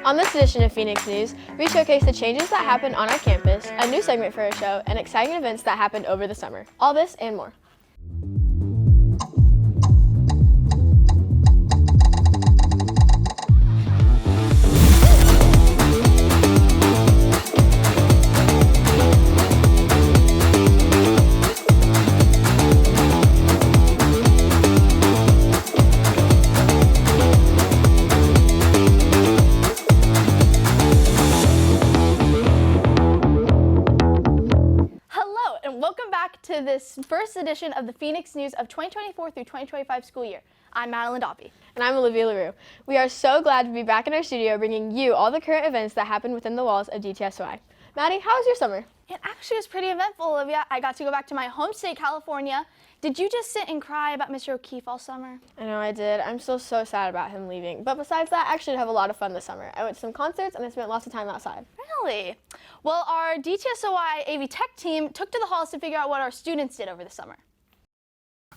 On this edition of Phoenix News, we showcase the changes that happened on our campus, a new segment for our show, and exciting events that happened over the summer. All this and more. To this first edition of the Phoenix News of 2024 through 2025 school year. I'm Madeline Doppy. And I'm Olivia LaRue. We are so glad to be back in our studio bringing you all the current events that happened within the walls of DTSOI. Maddie, how was your summer? It actually was pretty eventful, Olivia. I got to go back to my home state, California. Did you just sit and cry about Mr. O'Keefe all summer? I know I did. I'm still so sad about him leaving. But besides that, I actually did have a lot of fun this summer. I went to some concerts and I spent lots of time outside. Really? Well, our DTSOI AV Tech team took to the halls to figure out what our students did over the summer.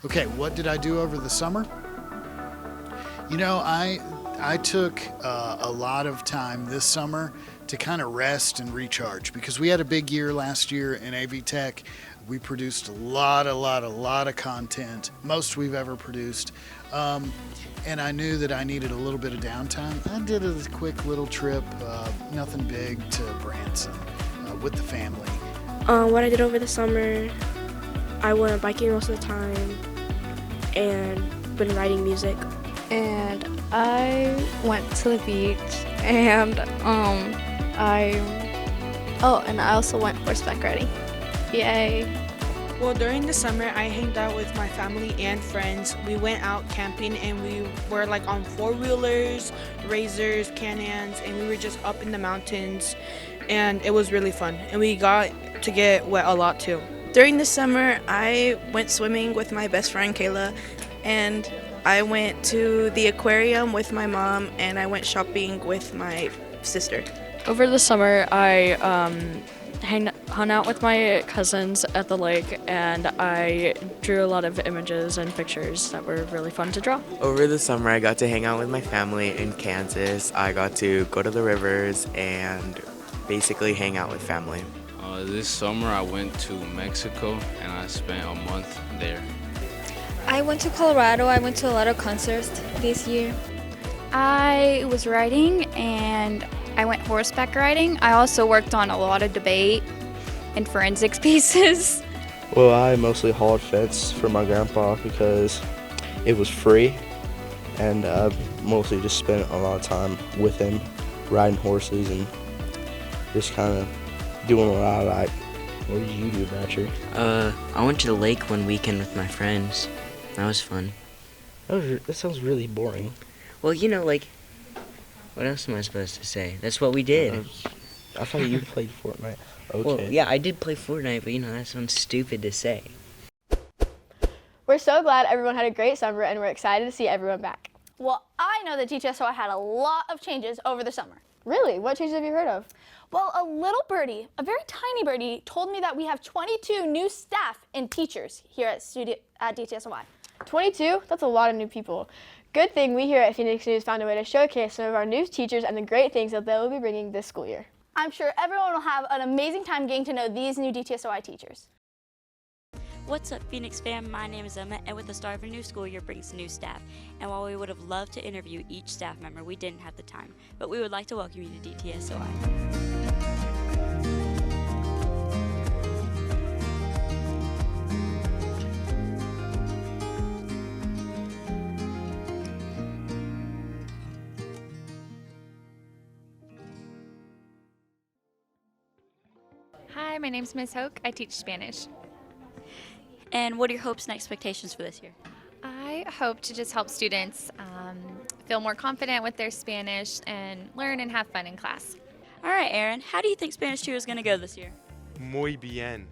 Okay, what did I do over the summer? You know, I took a lot of time this summer to kind of rest and recharge because we had a big year last year in AV Tech. We produced a lot of content, most we've ever produced. And I knew that I needed a little bit of downtime. I did a quick little trip, nothing big, to Branson with the family. What I did over the summer, I went biking most of the time and been writing music. And I went to the beach and I also went horseback riding. Yay. Well, during the summer, I hanged out with my family and friends. We went out camping and we were like on four-wheelers, razors, Can-Ans, and we were just up in the mountains, and it was really fun. And we got to get wet a lot too. During the summer, I went swimming with my best friend Kayla, and I went to the aquarium with my mom, and I went shopping with my sister. Over the summer, I hung out with my cousins at the lake, and I drew a lot of images and pictures that were really fun to draw. Over the summer, I got to hang out with my family in Kansas. I got to go to the rivers and basically hang out with family. This summer, I went to Mexico, and I spent a month there. I went to Colorado. I went to a lot of concerts this year. I was writing and I went horseback riding. I also worked on a lot of debate and forensics pieces. Well, I mostly hauled fence for my grandpa because it was free, and I mostly just spent a lot of time with him, riding horses and just kind of doing what I like. What did you do, Batcher? I went to the lake one weekend with my friends. That was fun. That sounds really boring. Well, you know, like, what else am I supposed to say? That's what we did. I thought you played Fortnite. Okay. Well, yeah, I did play Fortnite, but, you know, that sounds stupid to say. We're so glad everyone had a great summer, and we're excited to see everyone back. Well, I know that DTSOI had a lot of changes over the summer. Really? What changes have you heard of? Well, a little birdie, a very tiny birdie, told me that we have 22 new staff and teachers here at DTSOI. 22? That's a lot of new people. Good thing we here at Phoenix News found a way to showcase some of our new teachers and the great things that they will be bringing this school year. I'm sure everyone will have an amazing time getting to know these new DTSOI teachers. What's up, Phoenix fam? My name is Emma, and with the start of a new school year brings new staff. And while we would have loved to interview each staff member, we didn't have the time. But we would like to welcome you to DTSOI. Hi, my name's Ms. Hoke. I teach Spanish. And what are your hopes and expectations for this year? I hope to just help students feel more confident with their Spanish and learn and have fun in class. All right, Aaron, how do you think Spanish 2 is going to go this year? Muy bien.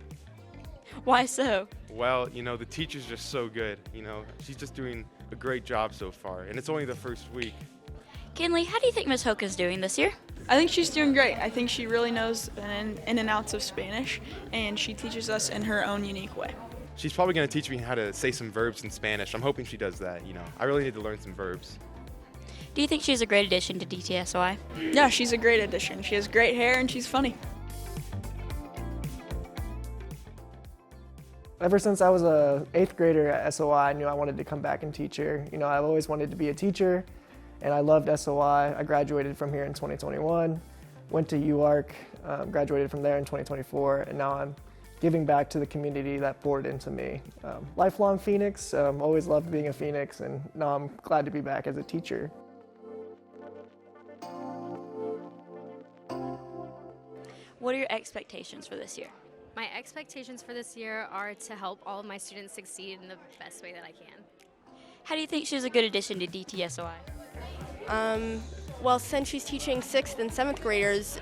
Why so? Well, you know, the teacher's just so good. You know, she's just doing a great job so far, and it's only the first week. Kinley, how do you think Ms. Hoke is doing this year? I think she's doing great. I think she really knows in and outs of Spanish, and she teaches us in her own unique way. She's probably going to teach me how to say some verbs in Spanish. I'm hoping she does that, you know. I really need to learn some verbs. Do you think she's a great addition to DTSOI? Yeah, she's a great addition. She has great hair and she's funny. Ever since I was a 8th grader at SOI, I knew I wanted to come back and teach here. You know, I've always wanted to be a teacher, and I loved SOI. I graduated from here in 2021, went to UARC, graduated from there in 2024, and now I'm giving back to the community that poured into me. Lifelong Phoenix, always loved being a Phoenix, and now I'm glad to be back as a teacher. What are your expectations for this year? My expectations for this year are to help all of my students succeed in the best way that I can. How do you think she's a good addition to DTSOI? Well, since she's teaching 6th and 7th graders,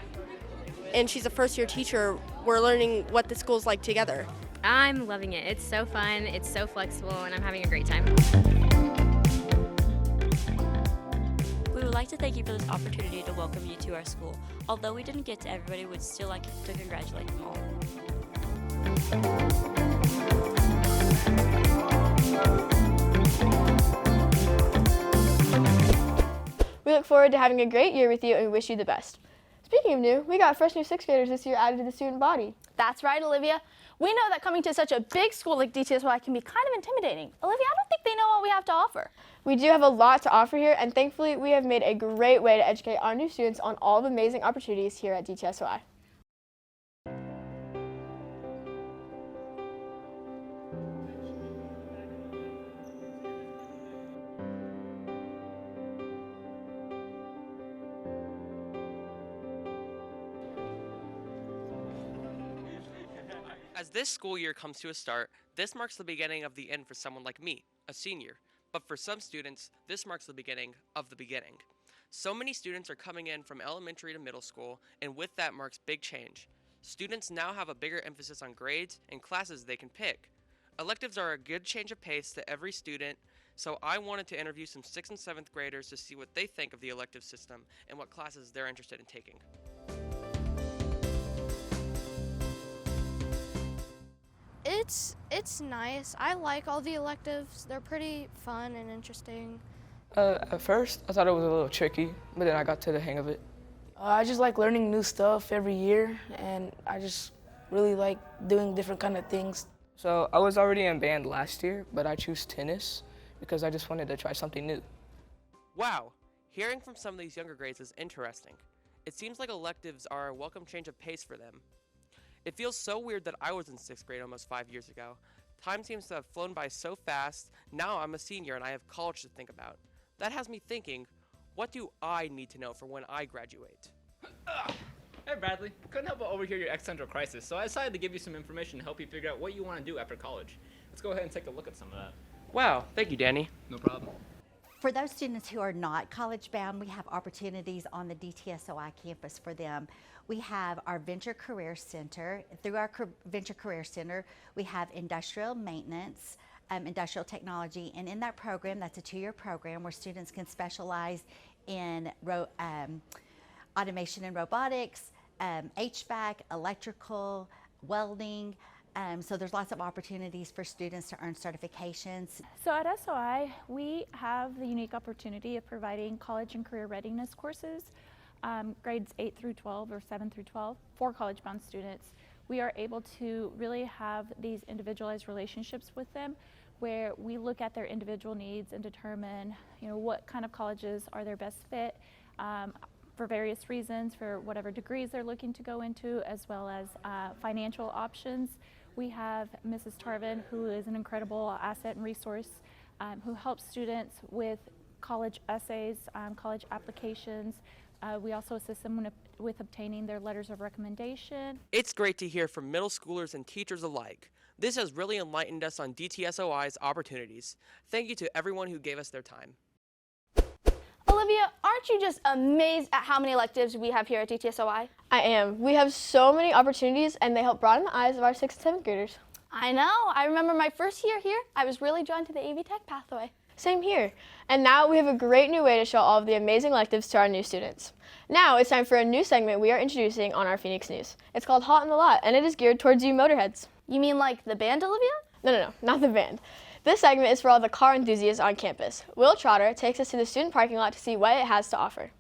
and she's a first-year teacher, we're learning what the school's like together. I'm loving it. It's so fun, it's so flexible, and I'm having a great time. We would like to thank you for this opportunity to welcome you to our school. Although we didn't get to everybody, we'd still like to congratulate them all. We look forward to having a great year with you and we wish you the best. Speaking of new, we got fresh new 6th graders this year added to the student body. That's right, Olivia. We know that coming to such a big school like DTSOI can be kind of intimidating. Olivia, I don't think they know what we have to offer. We do have a lot to offer here, and thankfully we have made a great way to educate our new students on all the amazing opportunities here at DTSOI. As this school year comes to a start, this marks the beginning of the end for someone like me, a senior. But for some students, this marks the beginning of the beginning. So many students are coming in from elementary to middle school, and with that marks big change. Students now have a bigger emphasis on grades and classes they can pick. Electives are a good change of pace to every student, so I wanted to interview some 6th and 7th graders to see what they think of the elective system and what classes they're interested in taking. It's nice. I like all the electives. They're pretty fun and interesting. At first, I thought it was a little tricky, but then I got to the hang of it. I just like learning new stuff every year, and I just really like doing different kind of things. So I was already in band last year, but I chose tennis because I just wanted to try something new. Wow, hearing from some of these younger grades is interesting. It seems like electives are a welcome change of pace for them. It feels so weird that I was in 6th grade almost 5 years ago. Time seems to have flown by so fast. Now I'm a senior and I have college to think about. That has me thinking, what do I need to know for when I graduate? Hey Bradley, couldn't help but overhear your existential crisis, so I decided to give you some information to help you figure out what you want to do after college. Let's go ahead and take a look at some of that. Wow, thank you, Danny. No problem. For those students who are not college bound, we have opportunities on the DTSOI campus for them. We have our Venture Career Center. Through our Venture Career Center, we have industrial maintenance, industrial technology, and in that program, that's a 2-year program where students can specialize in automation and robotics, HVAC, electrical, welding. So there's lots of opportunities for students to earn certifications. So at SOI, we have the unique opportunity of providing college and career readiness courses, grades 8 through 12 or 7 through 12 for college-bound students. We are able to really have these individualized relationships with them where we look at their individual needs and determine, what kind of colleges are their best fit for various reasons, for whatever degrees they're looking to go into, as well as financial options. We have Mrs. Tarvin, who is an incredible asset and resource, who helps students with college essays, college applications. We also assist them with obtaining their letters of recommendation. It's great to hear from middle schoolers and teachers alike. This has really enlightened us on DTSOI's opportunities. Thank you to everyone who gave us their time. Olivia, aren't you just amazed at how many electives we have here at DTSOI? I am. We have so many opportunities and they help broaden the eyes of our 6th and 7th graders. I know. I remember my first year here, I was really drawn to the AV Tech pathway. Same here. And now we have a great new way to show all of the amazing electives to our new students. Now it's time for a new segment we are introducing on our Phoenix News. It's called Hot in the Lot, and it is geared towards you motorheads. You mean like the band, Olivia? No, not the band. This segment is for all the car enthusiasts on campus. Will Trotter takes us to the student parking lot to see what it has to offer.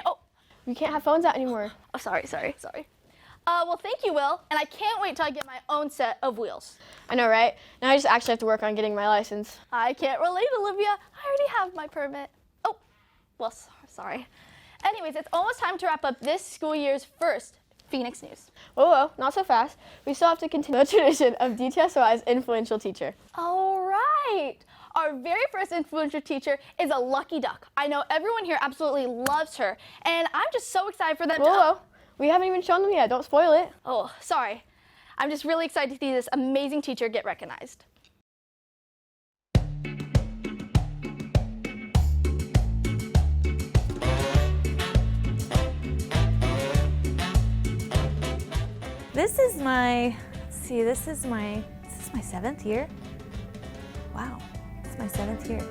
Oh, You can't have phones out anymore. oh, sorry. Well, thank you, Will, and I can't wait till I get my own set of wheels. I know, right? Now I just actually have to work on getting my license. I can't relate, Olivia. I already have my permit. Oh, well, sorry. Anyways, it's almost time to wrap up this school year's first Phoenix News. Whoa, not so fast. We still have to continue the tradition of DTSOI's influential teacher. All right. Our very first influential teacher is a lucky duck. I know everyone here absolutely loves her, and I'm just so excited for them Whoa, we haven't even shown them yet. Don't spoil it. Oh, sorry. I'm just really excited to see this amazing teacher get recognized. This is my 7th year. Wow, this is my 7th year.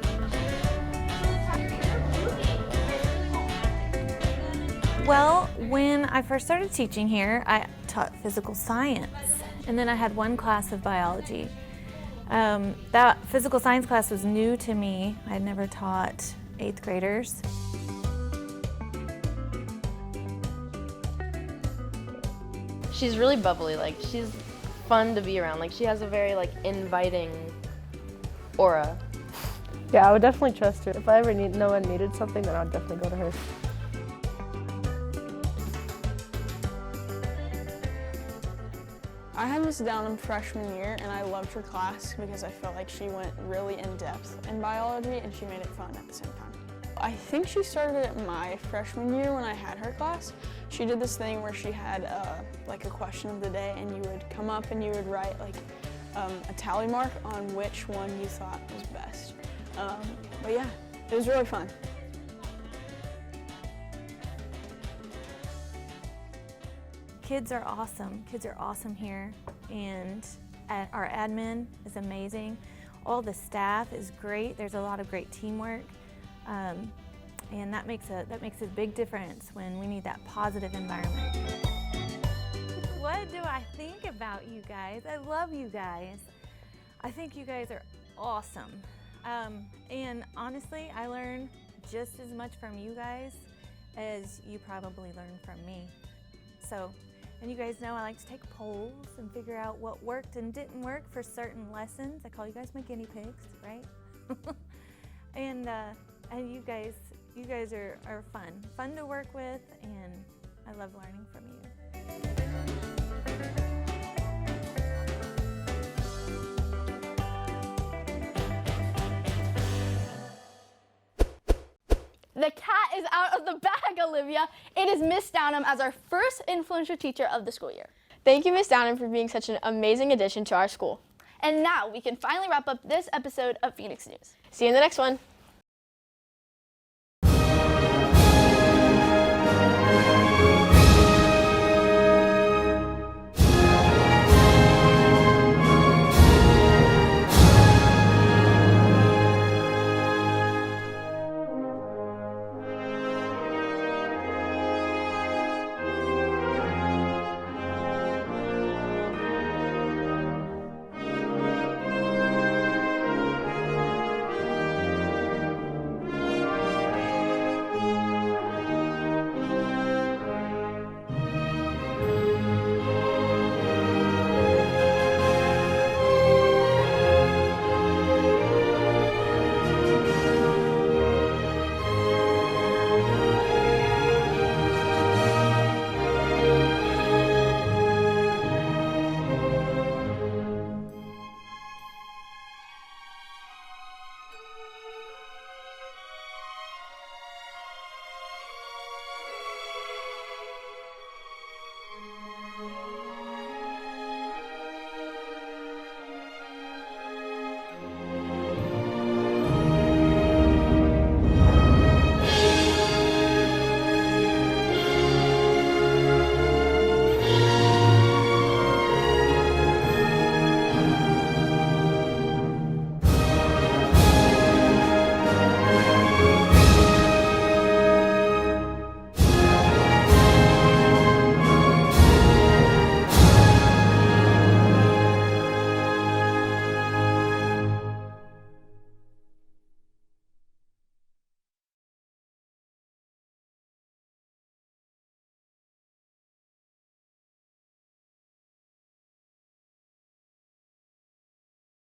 Well, when I first started teaching here, I taught physical science, and then I had one class of biology. That physical science class was new to me. I had never taught 8th graders. She's really bubbly, like she's fun to be around. Like she has a very inviting aura. Yeah, I would definitely trust her. If I ever know I needed something, then I'd definitely go to her. I had Miss Downham freshman year, and I loved her class because I felt like she went really in depth in biology and she made it fun at the same time. I think she started at my freshman year when I had her class. She did this thing where she had a question of the day, and you would come up and you would write a tally mark on which one you thought was best. But yeah, it was really fun. Kids are awesome. Kids are awesome here, and our admin is amazing. All the staff is great. There's a lot of great teamwork, and that makes a big difference when we need that positive environment. What do I think about you guys? I love you guys. I think you guys are awesome, and honestly, I learn just as much from you guys as you probably learn from me. So. And you guys know I like to take polls and figure out what worked and didn't work for certain lessons. I call you guys my guinea pigs, right? and you guys are fun to work with, and I love learning from you. The cat is out of the bag, Olivia. It is Miss Downham as our first influential teacher of the school year. Thank you, Miss Downham, for being such an amazing addition to our school. And now we can finally wrap up this episode of Phoenix News. See you in the next one.